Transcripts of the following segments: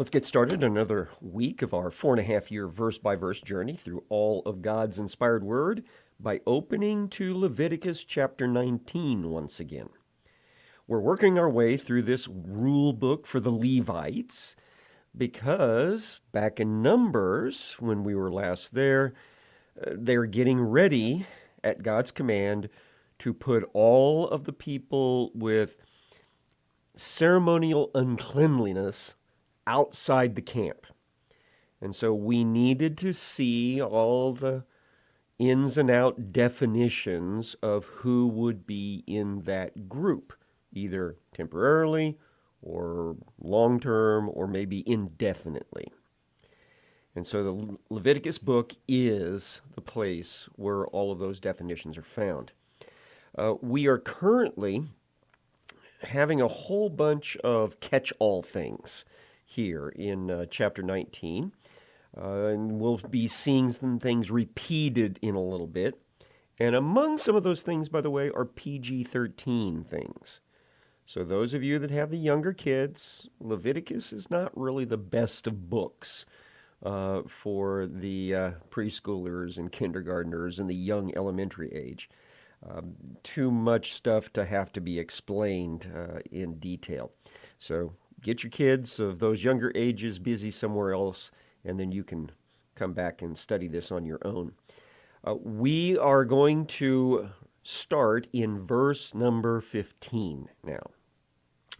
Let's get started another week of our 4.5 year verse by verse journey through all of God's inspired word by opening to Leviticus chapter 19 once again. We're working our way through this rule book for the Levites because back in Numbers, when we were last there, they're getting ready at God's command to put all of the people with ceremonial uncleanliness outside the camp. And so we needed to see all the ins and out definitions of who would be in that group, either temporarily or long term or maybe indefinitely. And so the Leviticus book is the place where all of those definitions are found. We are currently having a whole bunch of catch-all things here in chapter 19. And we'll be seeing some things repeated in a little bit. And among some of those things, by the way, are PG-13 things. So those of you that have the younger kids, Leviticus is not really the best of books for the preschoolers and kindergartners and the young elementary age. Too much stuff to have to be explained in detail. So get your kids of those younger ages busy somewhere else, and then you can come back and study this on your own. We are going to start in verse number 15 now.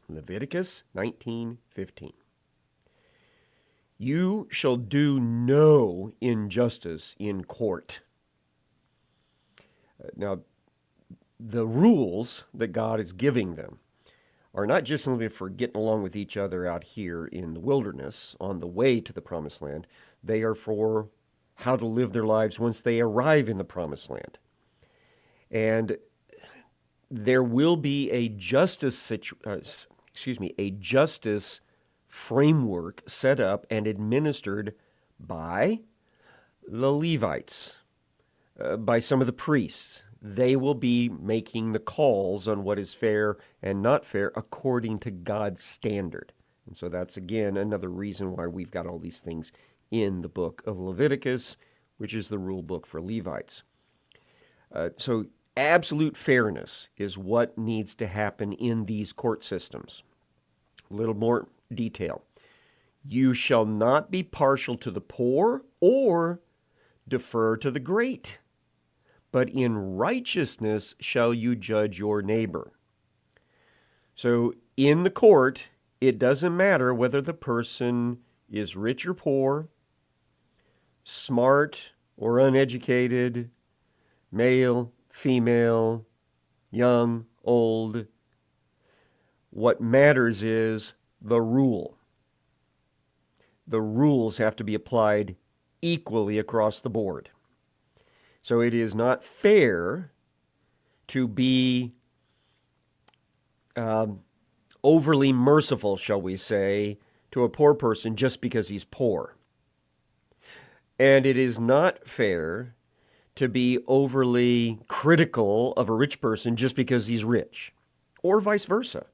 Leviticus 19:15. You shall do no injustice in court. Now, the rules that God is giving them are not just simply for getting along with each other out here in the wilderness on the way to the promised land. They are for how to live their lives once they arrive in the promised land. And there will be a justice framework set up and administered by the Levites, by some of the priests. They will be making the calls on what is fair and not fair according to God's standard. And so that's, again, another reason why we've got all these things in the book of Leviticus, which is the rule book for Levites. So absolute fairness is what needs to happen in these court systems. A little more detail. You shall not be partial to the poor or defer to the great, but in righteousness shall you judge your neighbor. So in the court, it doesn't matter whether the person is rich or poor, smart or uneducated, male, female, young, old. What matters is the rule. The rules have to be applied equally across the board. So it is not fair to be overly merciful, shall we say, to a poor person just because he's poor. And it is not fair to be overly critical of a rich person just because he's rich, or vice versa.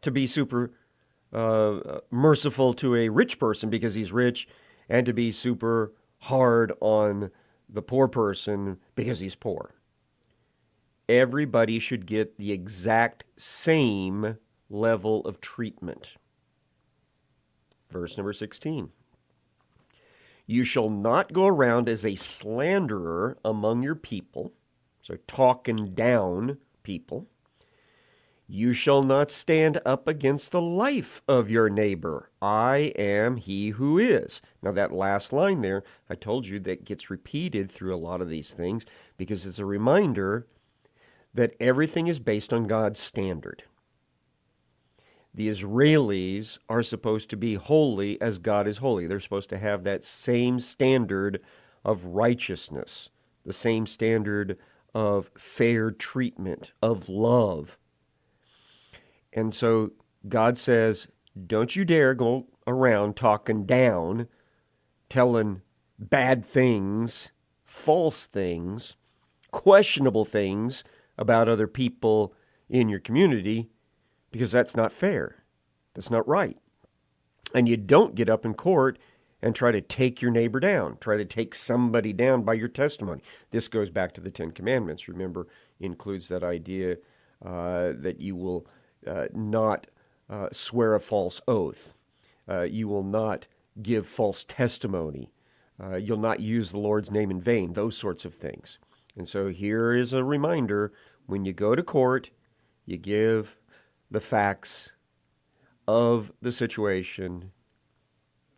To be super merciful to a rich person because he's rich, and to be super hard on the poor person because he's poor. Everybody should get the exact same level of treatment. Verse number 16. You shall not go around as a slanderer among your people, so talking down people. You shall not stand up against the life of your neighbor. I am he who is. Now that last line there, I told you that gets repeated through a lot of these things because it's a reminder that everything is based on God's standard. The Israelis are supposed to be holy as God is holy. They're supposed to have that same standard of righteousness, the same standard of fair treatment, of love. And so God says, don't you dare go around talking down, telling bad things, false things, questionable things about other people in your community, because that's not fair. That's not right. And you don't get up in court and try to take your neighbor down, try to take somebody down by your testimony. This goes back to the Ten Commandments. Remember, includes that idea that you will not swear a false oath. You will not give false testimony. You'll not use the Lord's name in vain, those sorts of things. And so here is a reminder, when you go to court, you give the facts of the situation,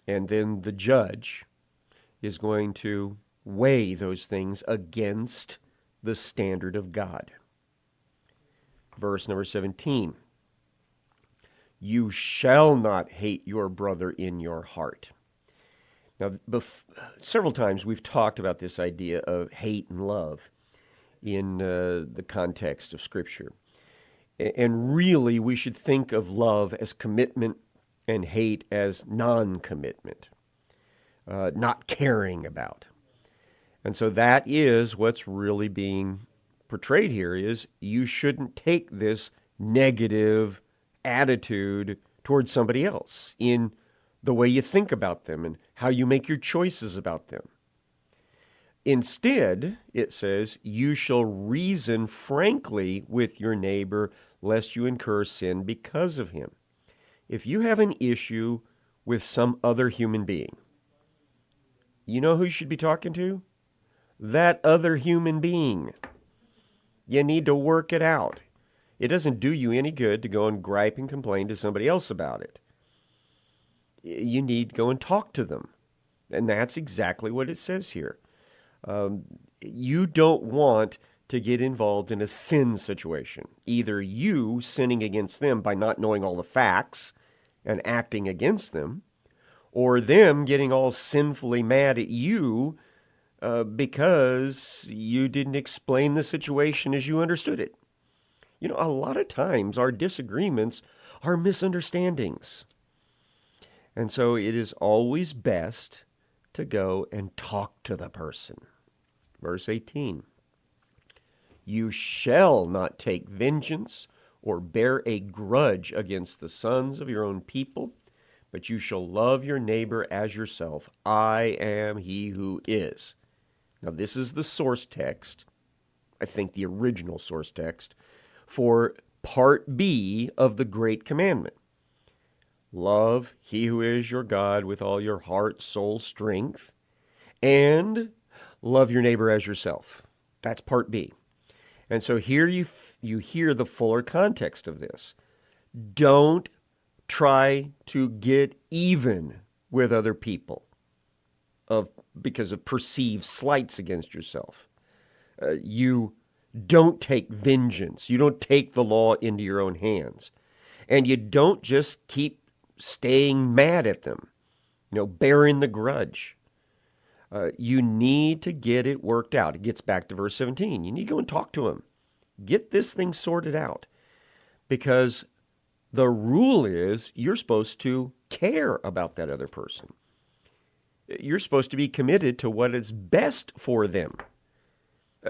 and then the judge is going to weigh those things against the standard of God. Verse number 17. You shall not hate your brother in your heart. Now, several times we've talked about this idea of hate and love in the context of Scripture. And really, we should think of love as commitment and hate as non-commitment, not caring about. And so that is what's really being portrayed here, is you shouldn't take this negative attitude towards somebody else in the way you think about them and how you make your choices about them. Instead, it says, you shall reason frankly with your neighbor, lest you incur sin because of him. If you have an issue with some other human being, you know who you should be talking to? That other human being. You need to work it out. It doesn't do you any good to go and gripe and complain to somebody else about it. You need to go and talk to them. And that's exactly what it says here. You don't want to get involved in a sin situation. Either you sinning against them by not knowing all the facts and acting against them, or them getting all sinfully mad at you because you didn't explain the situation as you understood it. You know, a lot of times our disagreements are misunderstandings. And so it is always best to go and talk to the person. Verse 18. You shall not take vengeance or bear a grudge against the sons of your own people, but you shall love your neighbor as yourself. I am he who is. Now this is the source text, I think the original source text, for part B of the Great Commandment. Love he who is your God with all your heart, soul, strength, and love your neighbor as yourself. That's part B. And so here you hear the fuller context of this. Don't try to get even with other people because of perceived slights against yourself. You don't take vengeance. You don't take the law into your own hands. And you don't just keep staying mad at them, bearing the grudge. You need to get it worked out. It gets back to verse 17. You need to go and talk to him. Get this thing sorted out. Because the rule is you're supposed to care about that other person. You're supposed to be committed to what is best for them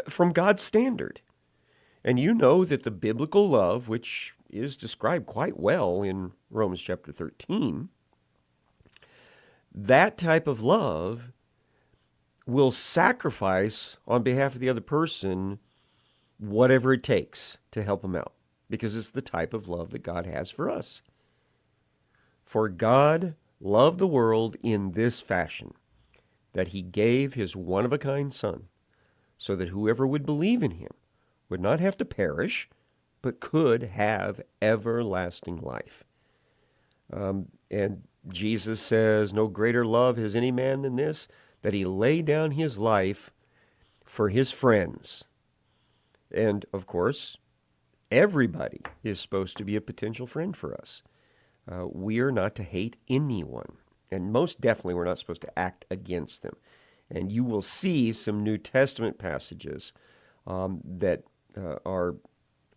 from God's standard. And you know that the biblical love, which is described quite well in Romans chapter 13, that type of love will sacrifice on behalf of the other person whatever it takes to help them out, because it's the type of love that God has for us. For God loved the world in this fashion, that he gave his one-of-a-kind Son, so that whoever would believe in him would not have to perish, but could have everlasting life. And Jesus says, no greater love has any man than this, that he lay down his life for his friends. And, of course, everybody is supposed to be a potential friend for us. We are not to hate anyone. And most definitely we're not supposed to act against them. And you will see some New Testament passages that are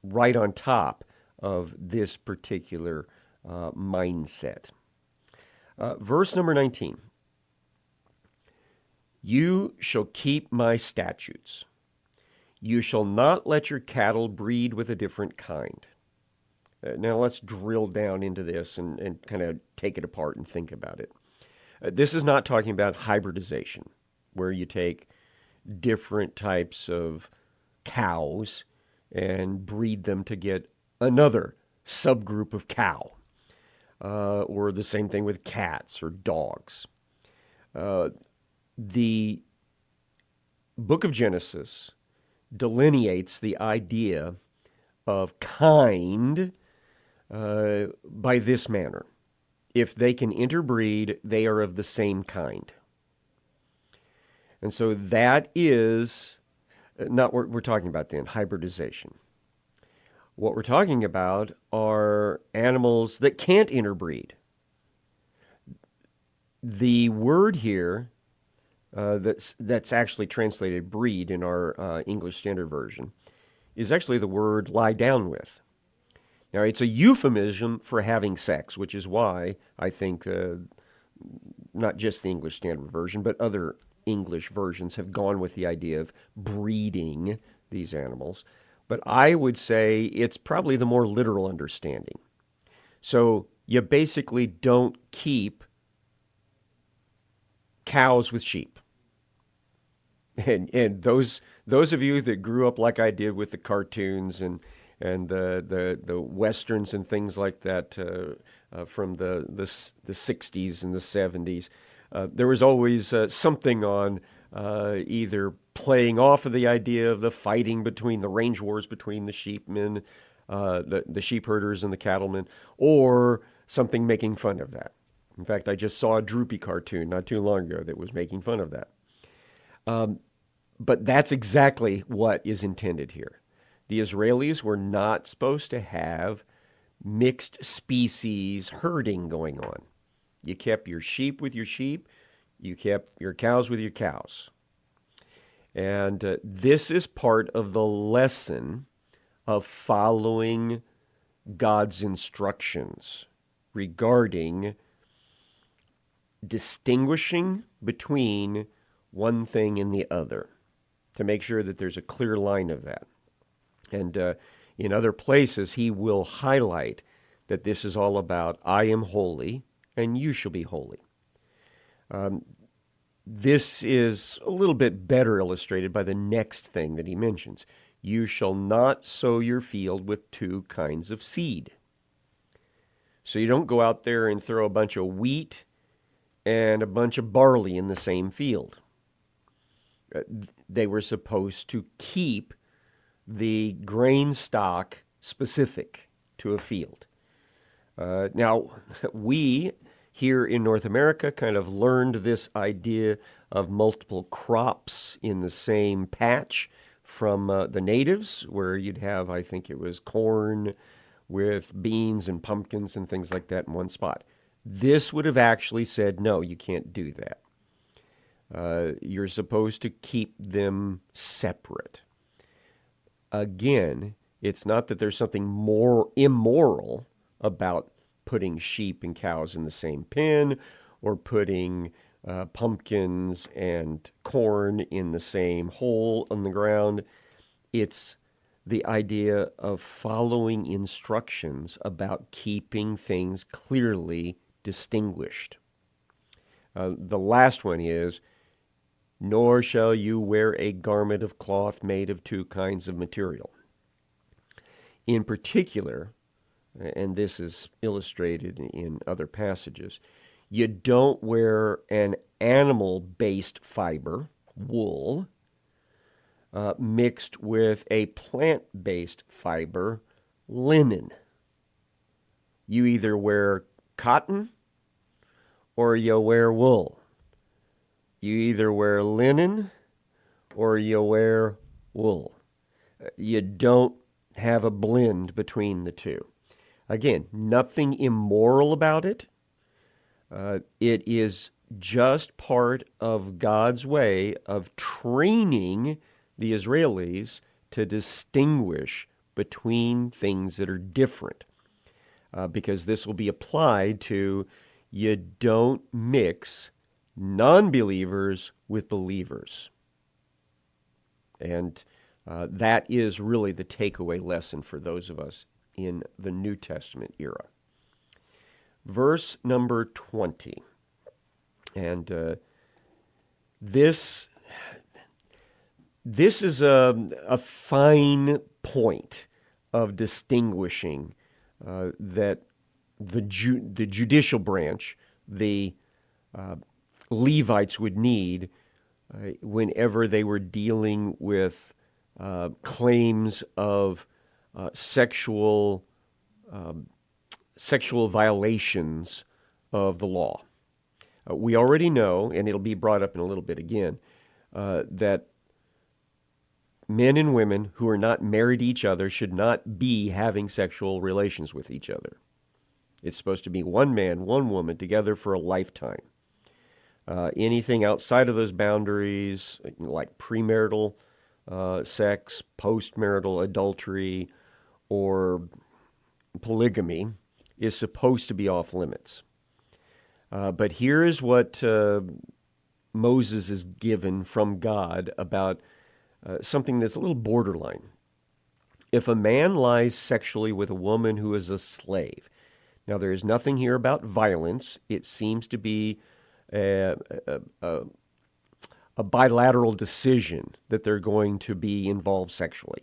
right on top of this particular mindset. Verse number 19. You shall keep my statutes. You shall not let your cattle breed with a different kind. Now let's drill down into this and kind of take it apart and think about it. This is not talking about hybridization, where you take different types of cows and breed them to get another subgroup of cow, or the same thing with cats or dogs. The book of Genesis delineates the idea of kind by this manner. If they can interbreed, they are of the same kind. And so that is not what we're talking about then, hybridization. What we're talking about are animals that can't interbreed. The word here that's actually translated breed in our English Standard Version is actually the word lie down with. Now, it's a euphemism for having sex, which is why I think not just the English Standard Version, but other English versions have gone with the idea of breeding these animals. But I would say it's probably the more literal understanding. So you basically don't keep cows with sheep. And those of you that grew up like I did with the cartoons and the westerns and things like that from the 60s and the 70s, there was always something on either playing off of the idea of the fighting between the range wars between the sheepmen, the sheep herders and the cattlemen, or something making fun of that. In fact, I just saw a Droopy cartoon not too long ago that was making fun of that. But that's exactly what is intended here. The Israelis were not supposed to have mixed species herding going on. You kept your sheep with your sheep. You kept your cows with your cows. And this is part of the lesson of following God's instructions regarding distinguishing between one thing and the other, to make sure that there's a clear line of that. And in other places, he will highlight that this is all about, I am holy, and you shall be holy. This is a little bit better illustrated by the next thing that he mentions. You shall not sow your field with two kinds of seed. So you don't go out there and throw a bunch of wheat and a bunch of barley in the same field. They were supposed to keep the grain stock specific to a field. Now, we here in North America kind of learned this idea of multiple crops in the same patch from the natives, where you'd have, I think it was corn with beans and pumpkins and things like that in one spot. This would have actually said, no, you can't do that. You're supposed to keep them separate. Again, it's not that there's something more immoral about putting sheep and cows in the same pen or putting pumpkins and corn in the same hole on the ground. It's the idea of following instructions about keeping things clearly distinguished. The last one is, nor shall you wear a garment of cloth made of two kinds of material. In particular, and this is illustrated in other passages, you don't wear an animal-based fiber, wool, mixed with a plant-based fiber, linen. You either wear cotton or you wear wool. You either wear linen or you wear wool. You don't have a blend between the two. Again, nothing immoral about it. It is just part of God's way of training the Israelis to distinguish between things that are different. Because this will be applied to, you don't mix non-believers with believers. And that is really the takeaway lesson for those of us in the New Testament era. Verse number 20. And this is a fine point of distinguishing that the judicial branch, the Levites would need whenever they were dealing with claims of sexual violations of the law. We already know, and it'll be brought up in a little bit again, that men and women who are not married to each other should not be having sexual relations with each other. It's supposed to be one man, one woman together for a lifetime. Anything outside of those boundaries, like premarital sex, postmarital adultery, or polygamy, is supposed to be off limits. But here is what Moses is given from God about something that's a little borderline. If a man lies sexually with a woman who is a slave, now there is nothing here about violence. It seems to be a bilateral decision that they're going to be involved sexually.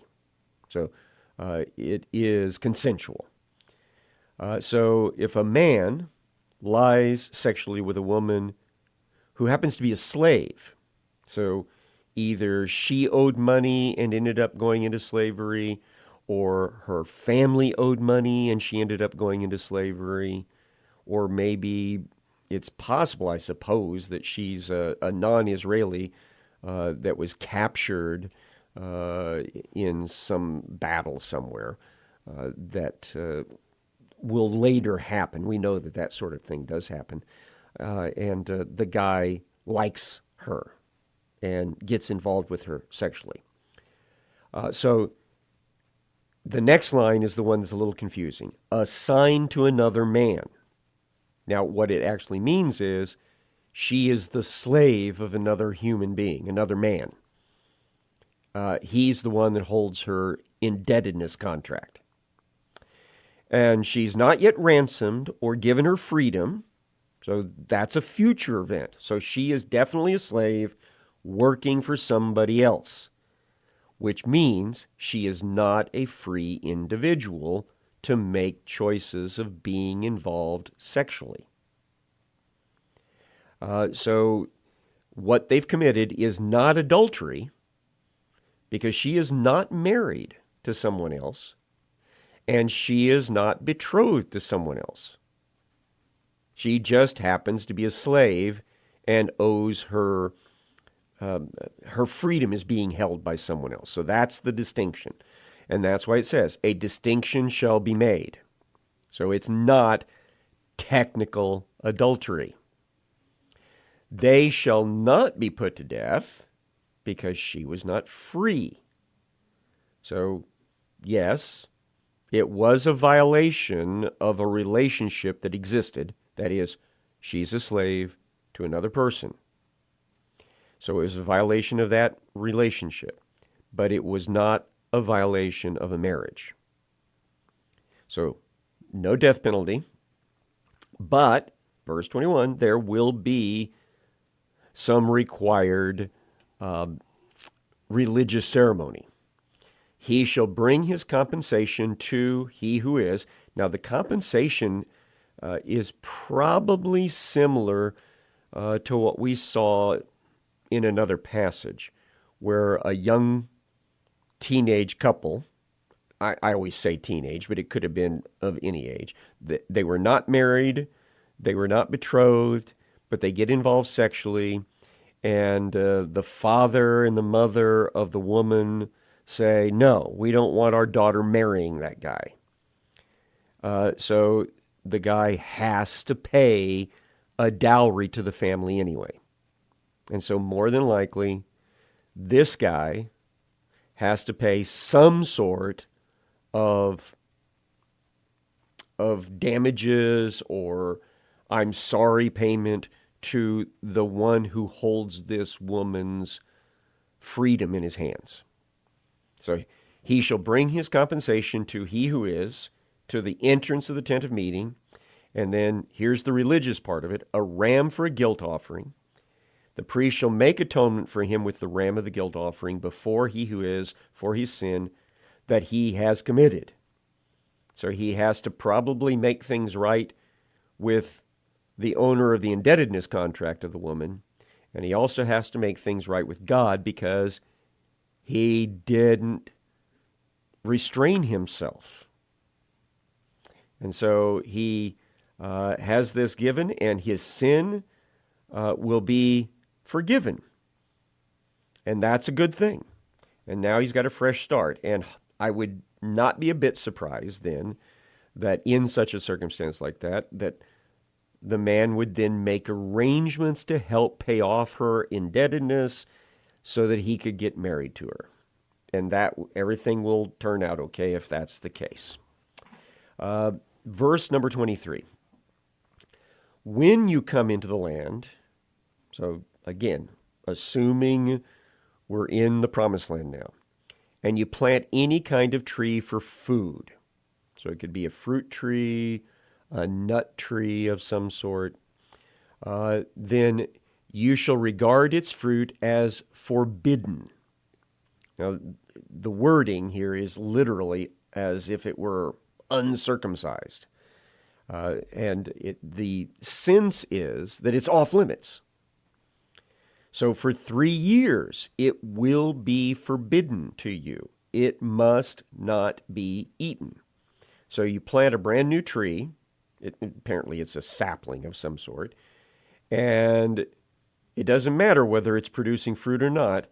So it is consensual. So if a man lies sexually with a woman who happens to be a slave, so either she owed money and ended up going into slavery, or her family owed money and she ended up going into slavery, or maybe it's possible, I suppose, that she's a non-Israeli that was captured in some battle somewhere that will later happen. We know that that sort of thing does happen. And the guy likes her and gets involved with her sexually. So the next line is the one that's a little confusing. Assigned to another man. Now, what it actually means is she is the slave of another human being, another man. He's the one that holds her indebtedness contract. And she's not yet ransomed or given her freedom, so that's a future event. So she is definitely a slave working for somebody else, which means she is not a free individual to make choices of being involved sexually. So what they've committed is not adultery, because she is not married to someone else, and she is not betrothed to someone else. She just happens to be a slave and owes her freedom is being held by someone else. So that's the distinction. And that's why it says, a distinction shall be made. So it's not technical adultery. They shall not be put to death because she was not free. So, yes, it was a violation of a relationship that existed. That is, she's a slave to another person. So it was a violation of that relationship, but it was not a violation of a marriage. So, no death penalty, but, verse 21, there will be some required religious ceremony. He shall bring his compensation to he who is. Now, the compensation is probably similar to what we saw in another passage, where a young teenage couple, I always say teenage, but it could have been of any age, they were not married, they were not betrothed, but they get involved sexually, and the father and the mother of the woman say, no, we don't want our daughter marrying that guy. So the guy has to pay a dowry to the family anyway. And so more than likely, this guy has to pay some sort of damages or I'm sorry payment to the one who holds this woman's freedom in his hands. So he shall bring his compensation to he who is, to the entrance of the tent of meeting. And then here's the religious part of it, a ram for a guilt offering. The priest shall make atonement for him with the ram of the guilt offering before he who is for his sin that he has committed. So he has to probably make things right with the owner of the indebtedness contract of the woman, and he also has to make things right with God because he didn't restrain himself. And so he has this given, and his sin will be forgiven. And that's a good thing. And now he's got a fresh start. And I would not be a bit surprised then that in such a circumstance like that, that the man would then make arrangements to help pay off her indebtedness so that he could get married to her. And that everything will turn out okay if that's the case. Verse number 23. When you come into the land, so again, assuming we're in the promised land now, and you plant any kind of tree for food, so it could be a fruit tree, a nut tree of some sort, then you shall regard its fruit as forbidden. Now, the wording here is literally as if it were uncircumcised. The sense is that it's off limits. So for 3 years, it will be forbidden to you. It must not be eaten. So you plant a brand new tree. Apparently it's a sapling of some sort. And it doesn't matter whether it's producing fruit or not.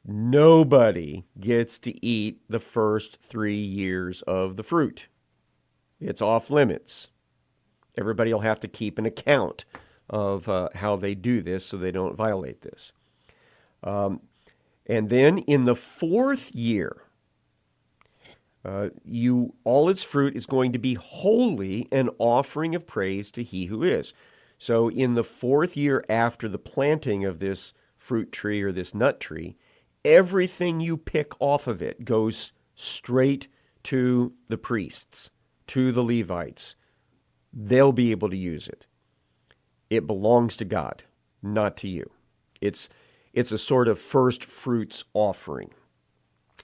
Nobody gets to eat the first 3 years of the fruit. It's off limits. Everybody will have to keep an account of how they do this so they don't violate this. And then in the 4th year, all its fruit is going to be wholly an offering of praise to he who is. So in the 4th year after the planting of this fruit tree or this nut tree, everything you pick off of it goes straight to the priests, to the Levites. They'll be able to use it. It belongs to God, not to you. It's a sort of first fruits offering.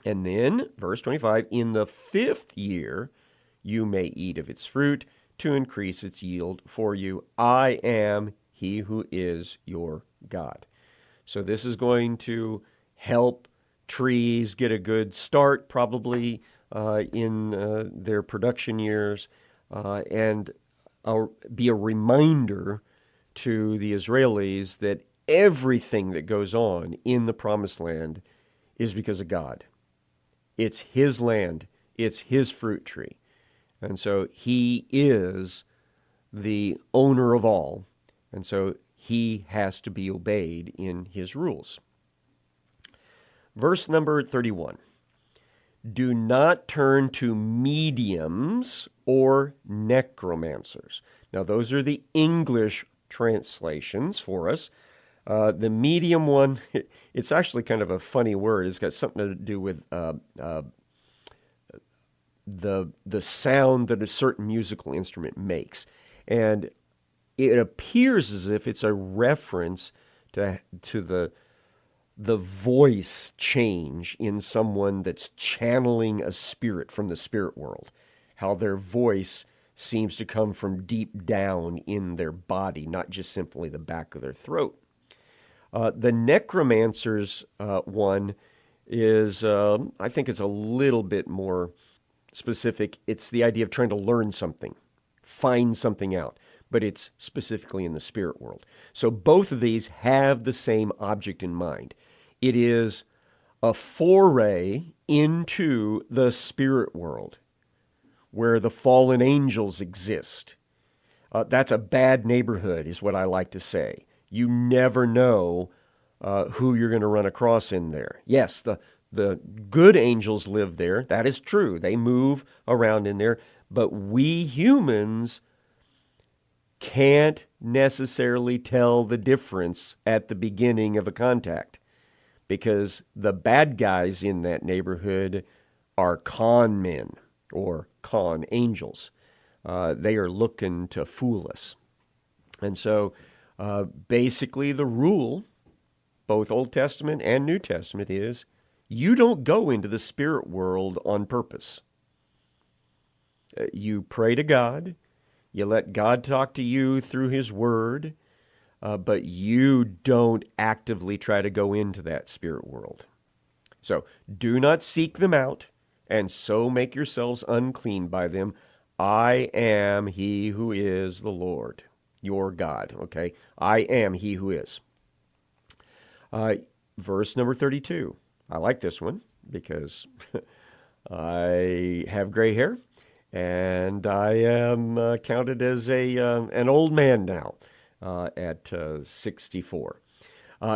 And then, verse 25, in the 5th year, you may eat of its fruit to increase its yield for you. I am he who is your God. So this is going to help trees get a good start, probably in their production years, and be a reminder to the Israelis that everything that goes on in the Promised Land is because of God. It's His land. It's His fruit tree. And so He is the owner of all. And so He has to be obeyed in His rules. Verse number 31. Do not turn to mediums or necromancers. Now, those are the English translations for us. The medium one, it's actually kind of a funny word. It's got something to do with the sound that a certain musical instrument makes. And it appears as if it's a reference to the voice change in someone that's channeling a spirit from the spirit world, how their voice seems to come from deep down in their body, not just simply the back of their throat. The necromancer's one is, I think it's a little bit more specific. It's the idea of trying to learn something, find something out, but it's specifically in the spirit world. So both of these have the same object in mind. It is a foray into the spirit world where the fallen angels exist. That's a bad neighborhood, is what I like to say. You never know who you're going to run across in there. Yes, the good angels live there. That is true. They move around in there. But we humans can't necessarily tell the difference at the beginning of a contact, because the bad guys in that neighborhood are con men. or con angels. They are looking to fool us. And so basically the rule, both Old Testament and New Testament, is you don't go into the spirit world on purpose. You pray to God. You let God talk to you through his word, but you don't actively try to go into that spirit world. So do not seek them out, and so make yourselves unclean by them. I am he who is the Lord, your God. Okay? I am he who is. Verse number 32. I like this one because I have gray hair. And I am counted as an old man now at 64.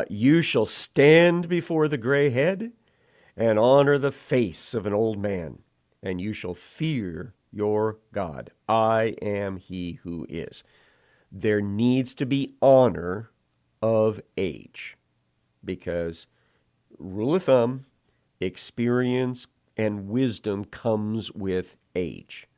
You shall stand before the gray head and honor the face of an old man, and you shall fear your God. I am he who is. There needs to be honor of age because, rule of thumb, experience and wisdom comes with age.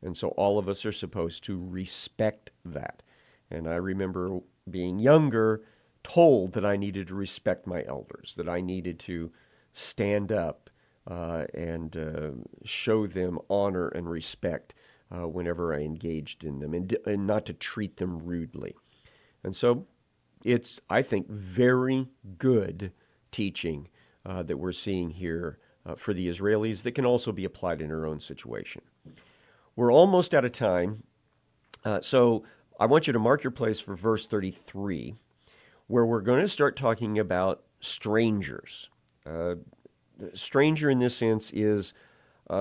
And so all of us are supposed to respect that. And I remember being younger, told that I needed to respect my elders, that I needed to stand up and show them honor and respect whenever I engaged in them, and not to treat them rudely. And so it's, I think, very good teaching that we're seeing here for the Israelis that can also be applied in our own situation. We're almost out of time, so I want you to mark your place for verse 33, where we're going to start talking about strangers. Stranger in this sense is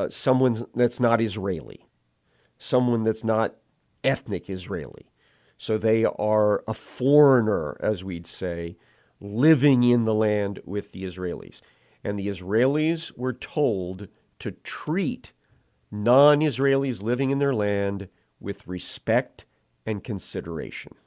someone that's not Israeli, someone that's not ethnic Israeli. So they are a foreigner, as we'd say, living in the land with the Israelis. And the Israelis were told to treat non-Israelis living in their land with respect and consideration.